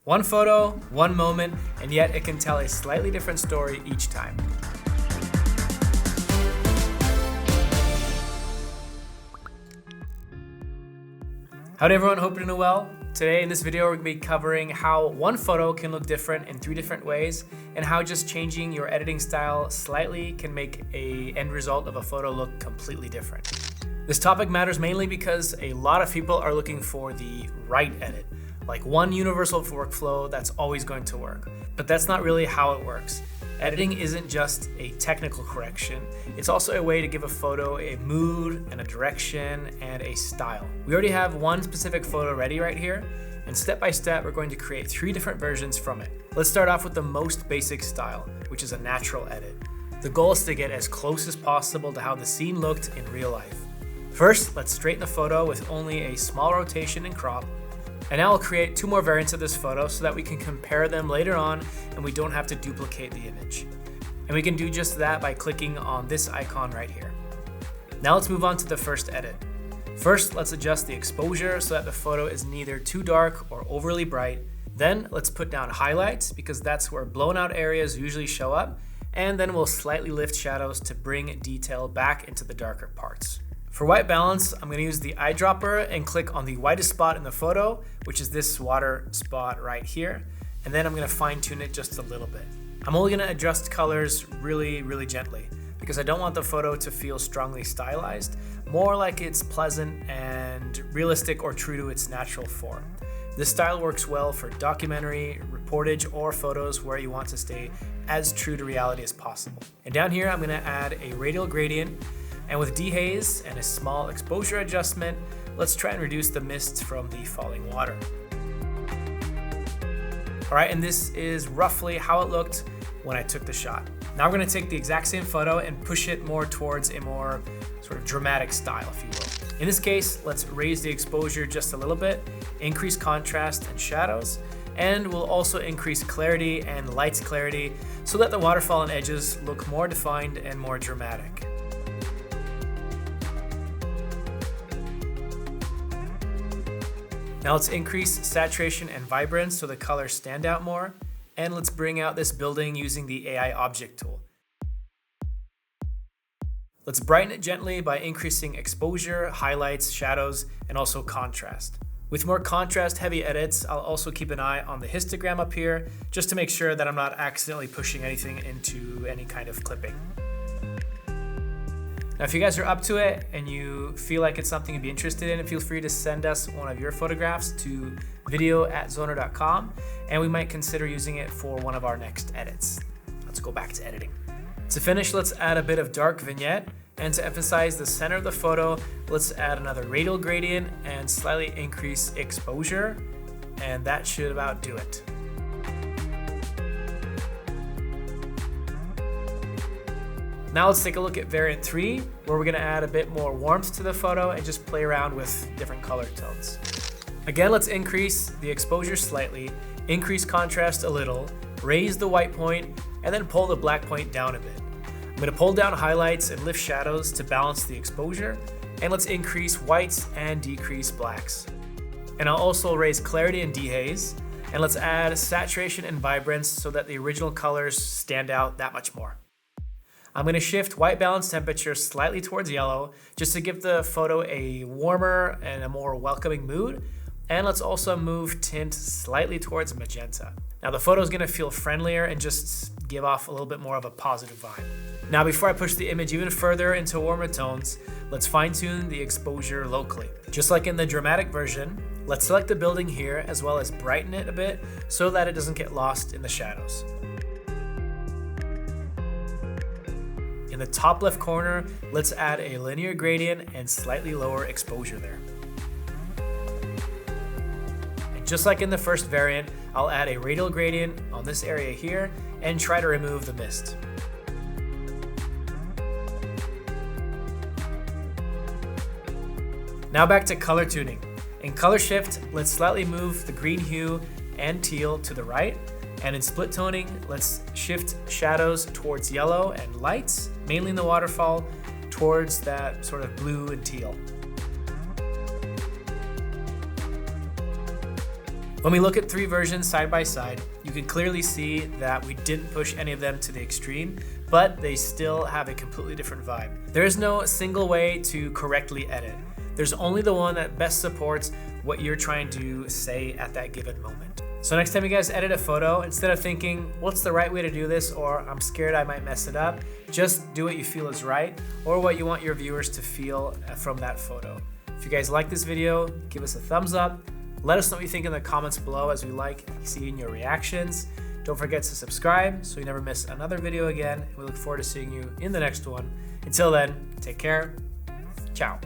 One photo, one moment, and yet it can tell a slightly different story each time. Howdy everyone, hope you're doing well. Today in this video we're going to be covering how one photo can look different in 3 different ways and how just changing your editing style slightly can make an end result of a photo look completely different. This topic matters mainly because a lot of people are looking for the right edit, like one universal workflow that's always going to work. But that's not really how it works. Editing isn't just a technical correction, it's also a way to give a photo a mood and a direction and a style. We already have one specific photo ready right here, and step by step we're going to create 3 different versions from it. Let's start off with the most basic style, which is a natural edit. The goal is to get as close as possible to how the scene looked in real life. First, let's straighten the photo with only a small rotation and crop. And now I'll create 2 more variants of this photo so that we can compare them later on and we don't have to duplicate the image. And we can do just that by clicking on this icon right here. Now let's move on to the first edit. First, let's adjust the exposure so that the photo is neither too dark or overly bright. Then let's put down highlights because that's where blown out areas usually show up. And then we'll slightly lift shadows to bring detail back into the darker parts. For white balance, I'm going to use the eyedropper and click on the whitest spot in the photo, which is this water spot right here. And then I'm going to fine tune it just a little bit. I'm only going to adjust colors really gently because I don't want the photo to feel strongly stylized, more like it's pleasant and realistic or true to its natural form. This style works well for documentary, reportage, or photos where you want to stay as true to reality as possible. And down here, I'm going to add a radial gradient. And with dehaze and a small exposure adjustment, let's try and reduce the mist from the falling water. All right, and this is roughly how it looked when I took the shot. Now we're gonna take the exact same photo and push it more towards a more sort of dramatic style, if you will. In this case, let's raise the exposure just a little bit, increase contrast and shadows, and we'll also increase clarity and light's clarity so that the waterfall and edges look more defined and more dramatic. Now let's increase saturation and vibrance so the colors stand out more. And let's bring out this building using the AI object tool. Let's brighten it gently by increasing exposure, highlights, shadows, and also contrast. With more contrast heavy edits, I'll also keep an eye on the histogram up here just to make sure that I'm not accidentally pushing anything into any kind of clipping. Now, if you guys are up to it and you feel like it's something you'd be interested in, feel free to send us one of your photographs to video@zoner.com and we might consider using it for one of our next edits. Let's go back to editing. To finish, let's add a bit of dark vignette, and to emphasize the center of the photo, let's add another radial gradient and slightly increase exposure, and that should about do it. Now let's take a look at variant 3, where we're going to add a bit more warmth to the photo and just play around with different color tones. Again, let's increase the exposure slightly, increase contrast a little, raise the white point, and then pull the black point down a bit. I'm going to pull down highlights and lift shadows to balance the exposure, and let's increase whites and decrease blacks. And I'll also raise clarity and dehaze, and let's add saturation and vibrance so that the original colors stand out that much more. I'm going to shift white balance temperature slightly towards yellow just to give the photo a warmer and a more welcoming mood. And let's also move tint slightly towards magenta. Now the photo is going to feel friendlier and just give off a little bit more of a positive vibe. Now before I push the image even further into warmer tones, let's fine tune the exposure locally. Just like in the dramatic version, let's select the building here as well as brighten it a bit so that it doesn't get lost in the shadows. In the top left corner, let's add a linear gradient and slightly lower exposure there. And just like in the first variant, I'll add a radial gradient on this area here and try to remove the mist. Now back to color tuning. In color shift, let's slightly move the green hue and teal to the right. And in split toning, let's shift shadows towards yellow and lights, mainly in the waterfall, towards that sort of blue and teal. When we look at 3 versions side by side, you can clearly see that we didn't push any of them to the extreme, but they still have a completely different vibe. There is no single way to correctly edit. There's only the one that best supports what you're trying to say at that given moment. So next time you guys edit a photo, instead of thinking, what's the right way to do this, or I'm scared I might mess it up, just do what you feel is right, or what you want your viewers to feel from that photo. If you guys like this video, give us a thumbs up. Let us know what you think in the comments below, as we like seeing your reactions. Don't forget to subscribe so you never miss another video again. We look forward to seeing you in the next one. Until then, take care. Ciao.